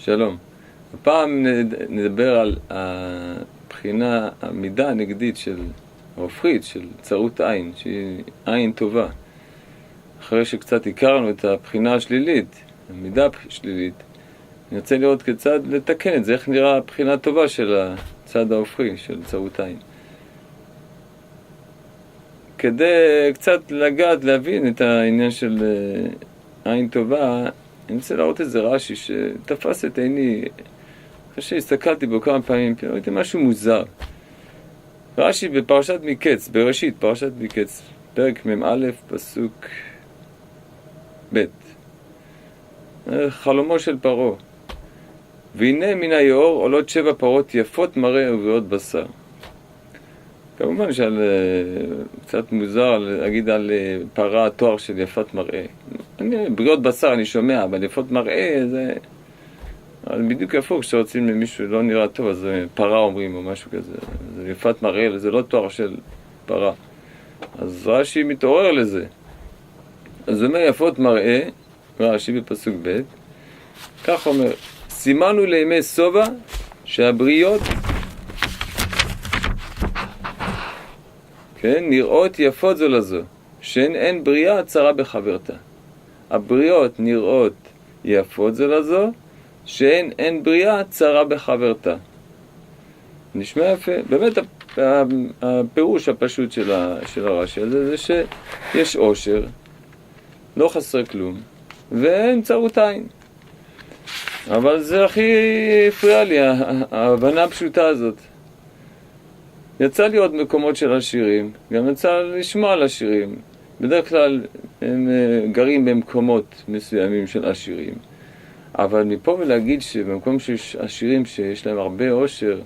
שלום. הפעם נדבר על הבחינה, המידה הנגדית ההופכית של צרות עין, שהיא עין טובה. אחרי שקצת הכרנו את הבחינה השלילית, המידה השלילית, אני רוצה לראות כיצד לתקן את זה, איך נראה הבחינה הטובה של הצד ההופכי, של צרות עין. כדי קצת לגעת, להבין את העניין של עין טובה, אני רוצה להראות איזה רש"י שתפס את עיני, אחרי שהסתכלתי בו כמה פעמים, ראיתי משהו מוזר. רש"י בפרשת מקץ, בראשית, פרשת מקץ, פרק מ"א, פסוק ב', חלומו של פרעה. והנה מן היאור עולות 7 פרות יפות מראה ובריאות בשר. כמובן קצת מוזר להגיד על פרה תואר של יפת מראה. בריאות בשר אני שומע, אבל יפות מראה זה בדיוק הפוך, כשרוצים למישהו לא נראה טוב, אז פרה אומרים או משהו כזה. זה יפת מראה, זה לא תואר של פרה. אז רש"י מתעורר לזה. אז הוא אומר יפות מראה, רש"י בפסוק ב', כך אומר, סימנו לימי סובה שהבריות כן, נראות יפות זו לזו, שאין אין בריאה צרה בחברתה. הבריות נראות יפות זו לזו, שאין אין בריאה צרה בחברתה. נשמע יפה. באמת הפירוש הפשוט של הרש"י הזה זה שיש עושר, לא חסר כלום, ואין צרות עין. אבל זה הכי הפריע לי, ההבנה הפשוטה הזאת. יצא לי עוד מקומות של השירים, גם יצא לשמוע על השירים. בדרך כלל הם גרים במקומות מסוימים של השירים. אבל מפה ולהגיד שבמקום שיש השירים שיש להם הרבה עושר,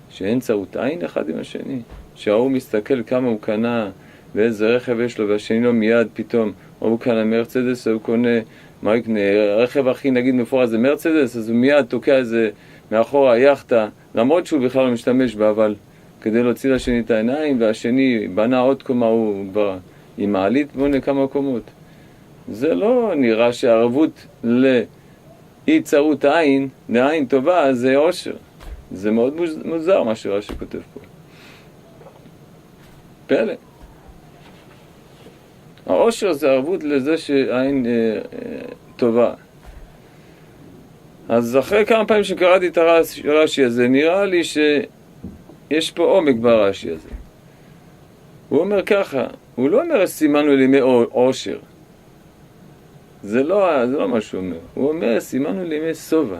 שאין צרות עין אחד עם השני, שההוא מסתכל כמה הוא קנה ואיזה רכב יש לו, והשני לא מיד פתאום, או הוא קנה מרצדס או הוא קונה, מה הוא קנה? הרכב הכי נגיד מפורט זה מרצדס, אז הוא מיד תוקע איזה מאחורה יחטה, למרות שהוא בכלל לא משתמש בה, אבל כדי להוציא לשני את העיניים, והשני בנה עוד קומה, הוא כבר עם מעלית בונה כמה קומות. זה לא נראה שהערבות לאי צרות עין, לעין טובה, זה עושר. זה מאוד מוזר מה שרש"י כותב פה. פלא. העושר זה ערבות לזה שעין טובה. אז אחרי כמה פעמים שקראתי את הרש"י הזה, נראה לי יש פה עומק ברש"י הזה. הוא אומר ככה, הוא לא אומר סימנו לימי עושר. זה לא מה שהוא אומר. הוא אומר סימנו לימי סובה.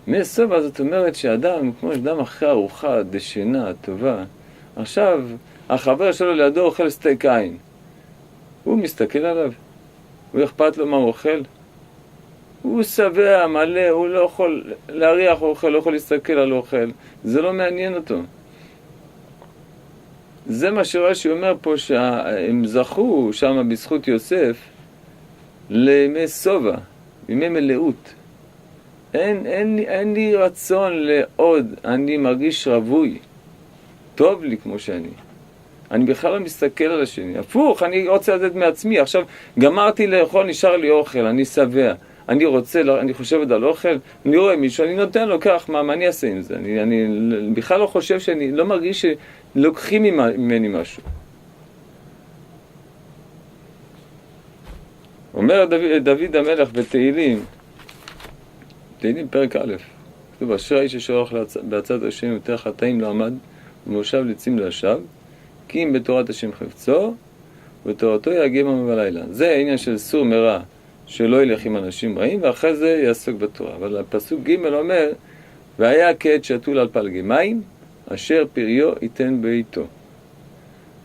ימי סובה זאת אומרת שאדם, כמו שאדם אחרי ארוחה דשנה טובה, עכשיו החבר שלו לידו אוכל סטייק עין. הוא מסתכל עליו. הוא אכפת לו מה הוא אוכל. הוא שבע, מלא, הוא לא יכול להריח אוכל, לא יכול להסתכל על אוכל. זה לא מעניין אותו. זה מה שרש"י אומר פה, שהם זכו שם בזכות יוסף לימי סובה, ימי מלאות. אין לי רצון לעוד, אני מרגיש רווי. טוב לי כמו שאני. אני בכלל לא מסתכל על השני. הפוך, אני רוצה לתת מעצמי. עכשיו, גמרתי לאכול, נשאר לי אוכל, אני שבע. אני חושב עוד על אוכל, אני רואה מישהו, אני נותן לו כך, מה אני אעשה עם זה? אני בכלל לא חושב שאני לא מרגיש שלוקחים ממני משהו. אומר דוד המלך בתהילים, תהילים פרק א', כתוב, אשר האיש ששולח בהצעת השם יותר חטאים לא עמד, ומושב לצים להשב, כי אם בתורת השם חפצו, ובתורתו יגיע יומם ולילה. זה העניין של סור מרע, שלא ילך עם אנשים רעים, ואחרי זה יעסוק בתורה. אבל הפסוק ג' אומר, והיה כעת שתול על פלגי מים, אשר פריו ייתן בעיתו.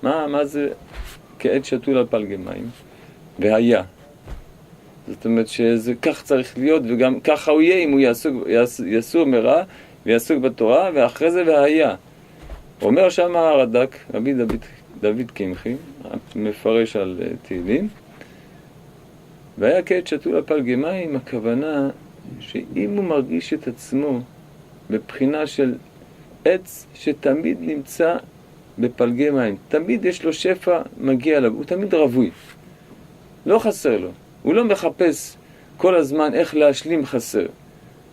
מה זה כעת שתול על פלגי מים? והיה. זאת אומרת שזה כך צריך להיות, וגם ככה הוא יהיה אם הוא יסור מרע, ויעסוק בתורה, ואחרי זה והיה. אומר שם הרד"ק, רבי דוד קמחי, מפרש על תהילים, והיה כעת שתול על פלגי מים, הכוונה שאם הוא מרגיש את עצמו בבחינה של עץ שתמיד נמצא בפלגי מים, תמיד יש לו שפע מגיע אליו, הוא תמיד רווי, לא חסר לו, הוא לא מחפש כל הזמן איך להשלים חסר.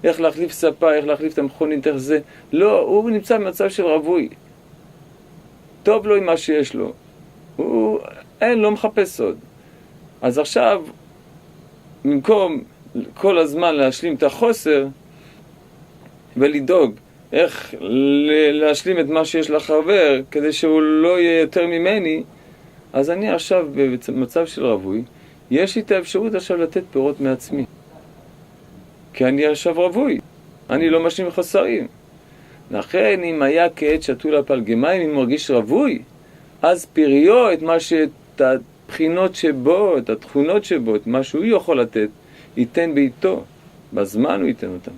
איך להחליף ספה, איך להחליף את המכונית, איך זה. לא, הוא נמצא במצב של רווי. טוב לו עם מה שיש לו. הוא לא מחפש עוד. אז עכשיו, במקום כל הזמן להשלים את החוסר ולדאוג איך להשלים את מה שיש לחבר כדי שהוא לא יהיה יותר ממני, אז אני עכשיו במצב של רווי, יש לי את האפשרות עכשיו לתת פירות מעצמי. כי אני עכשיו רווי, אני לא משלים חוסרים. לכן אם היה כעת שתול הפלגמיים, אם מרגיש רווי, אז פריו את הבחינות שבו, את התכונות שבו, את מה שהוא יכול לתת, ייתן בעיתו. בזמן הוא ייתן אותם.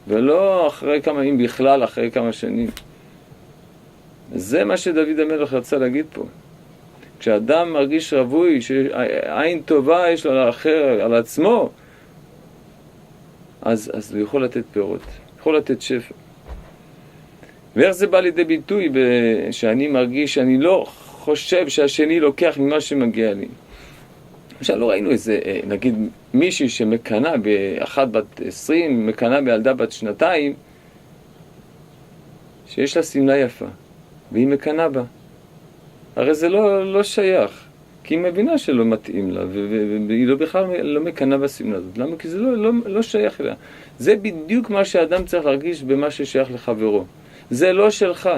ולא אחרי כמה, אם בכלל אחרי כמה שנים. זה מה שדוד המלך רצה להגיד פה. כשאדם מרגיש רווי, שעין טובה יש לו על האחר, על עצמו, אז הוא יכול לתת פירות, יכול לתת שפע. ואיך זה בא לידי ביטוי שאני מרגיש שאני לא חושב שהשני לוקח ממה שמגיע לי. למשל, לא ראינו איזה, נגיד, מישהי שמקנה באחת בת 20, מקנה בילדה בת 2, שיש לה סמלה יפה, והיא מקנה בה. הרי זה לא שייך, כי היא מבינה שלא מתאים לה, והיא בכלל לא מקנה בסמלה הזאת. למה? כי זה לא שייך לה. זה בדיוק מה שהאדם צריך להרגיש במה ששייך לחברו. זה לא שלך.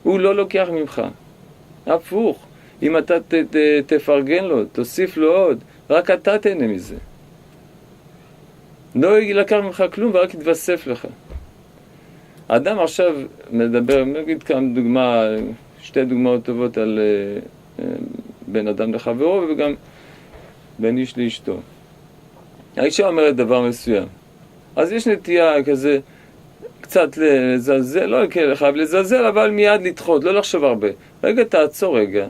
הוא לא לוקח ממך. הפוך. אם אתה תפרגן לו, תוסיף לו עוד, רק אתה תהנה מזה. לא ילקח ממך כלום ורק יתווסף לך. האדם עכשיו מדבר, נגיד כמה דוגמה, שתי דוגמאות טובות על בין אדם לחברו וגם בין איש לאשתו. האישה אומרת דבר מסוים. אז יש נטייה כזה, קצת לזלזל, לא חייב לזלזל, אבל מיד לדחות, לא לחשוב הרבה. רגע, תעצור רגע.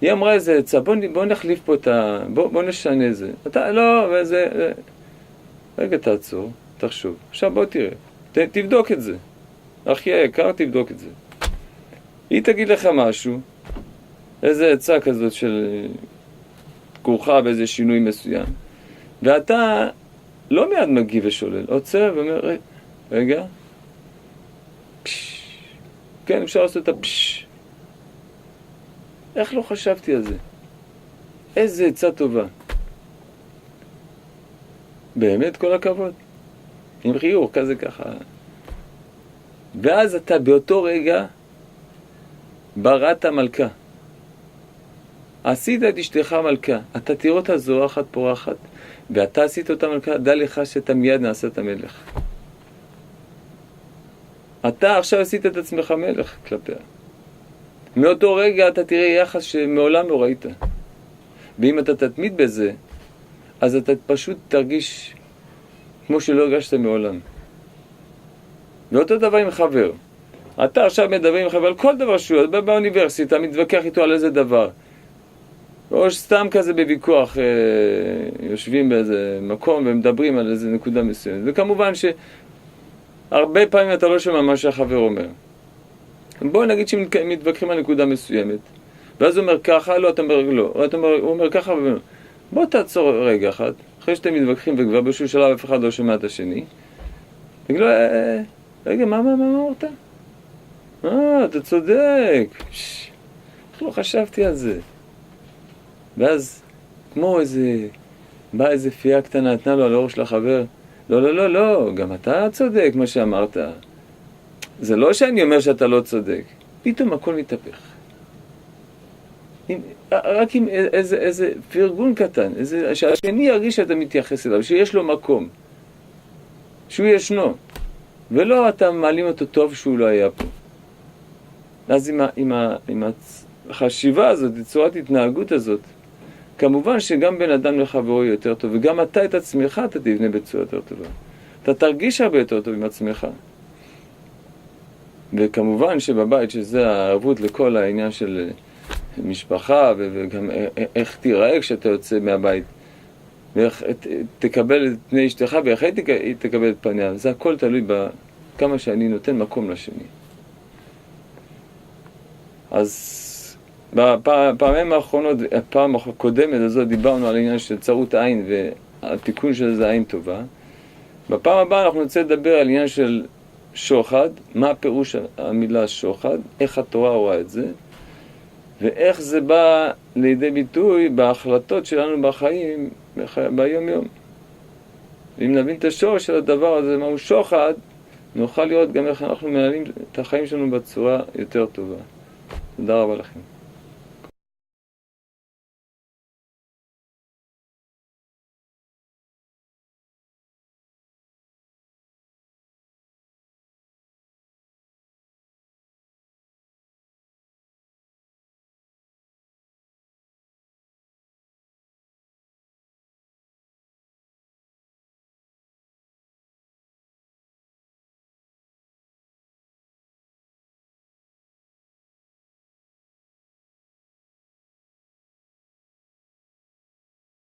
היא אמרה איזה עצה, בוא נחליף פה בוא נשנה זה. אתה, לא, וזה, רגע, תעצור, תחשוב. עכשיו בוא תראה, תבדוק את זה. אחי היקר, תבדוק את זה. היא תגיד לך משהו, איזה עצה כזאת של כרוכה באיזה שינוי מסוים, ואתה לא מיד מגיב ושולל, עוצר ואומר, רגע, פש, כן, אפשר לעשות את הפש. איך לא חשבתי על זה? איזה עצה טובה. באמת כל הכבוד. עם חיוך, כזה ככה. ואז אתה באותו רגע בראת מלכה. עשית את אשתך מלכה. אתה תראו אותה זורחת פורחת. ואתה עשית אותה מלכה, דע לך שאתה מיד נעשית מלך. אתה עכשיו עשית את עצמך מלך כלפיה. מאותו רגע אתה תראה יחס שמעולם לא ראית. ואם אתה תתמיד בזה, אז אתה פשוט תרגיש כמו שלא הרגשת מעולם. ואותו דבר עם חבר. אתה עכשיו מדבר עם חבר על כל דבר שהוא, באוניברסיטה, מתווכח איתו על איזה דבר. או סתם כזה בוויכוח, יושבים באיזה מקום ומדברים על איזה נקודה מסוימת. וכמובן שהרבה פעמים אתה לא שומע מה שהחבר אומר. בואו נגיד שמתווכחים על נקודה מסוימת. ואז הוא אומר ככה, לא, אתה אומר לא. הוא אומר ככה, בוא תעצור רגע אחד. אחרי שאתם מתווכחים וכבר בשביל שלב אף אחד לא שומע את השני. תגיד לו, רגע, מה אמרת? אתה צודק. איך לא חשבתי על זה? ואז, כמו באה איזה פייה קטנה, נתנה לו על האור של החבר. לא, גם אתה צודק מה שאמרת. זה לא שאני אומר שאתה לא צודק. פתאום הכל מתהפך. רק עם איזה פרגון קטן, שהשני ירגיש שאתה מתייחס אליו, שיש לו מקום, שהוא ישנו, ולא אתה מעלים אותו טוב שהוא לא היה פה. אז עם החשיבה הזאת, צורת התנהגות הזאת, כמובן שגם בין אדם לחברו יותר טוב, וגם אתה את עצמך אתה תבנה בצורה יותר טובה. אתה תרגיש הרבה יותר טוב עם עצמך. וכמובן שבבית, שזה הערבות לכל העניין של משפחה, וגם איך תיראה כשאתה יוצא מהבית, ואיך תקבל את פני אשתך, ואיך היא תקבל את פניה. זה הכל תלוי בכמה שאני נותן מקום לשני. אז בפעמים האחרונות, הפעם הקודמת הזאת, דיברנו על העניין של צרות עין, והתיקון של זה עין טובה. בפעם הבאה אנחנו נצא לדבר על עניין של שוחד, מה הפירוש המילה שוחד, איך התורה רואה את זה, ואיך זה בא לידי ביטוי בהחלטות שלנו בחיים, ביום יום. אם נבין את השורש של הדבר הזה, מהו שוחד, נוכל לראות גם איך אנחנו מנהלים את החיים שלנו בצורה יותר טובה. תודה רבה לכם.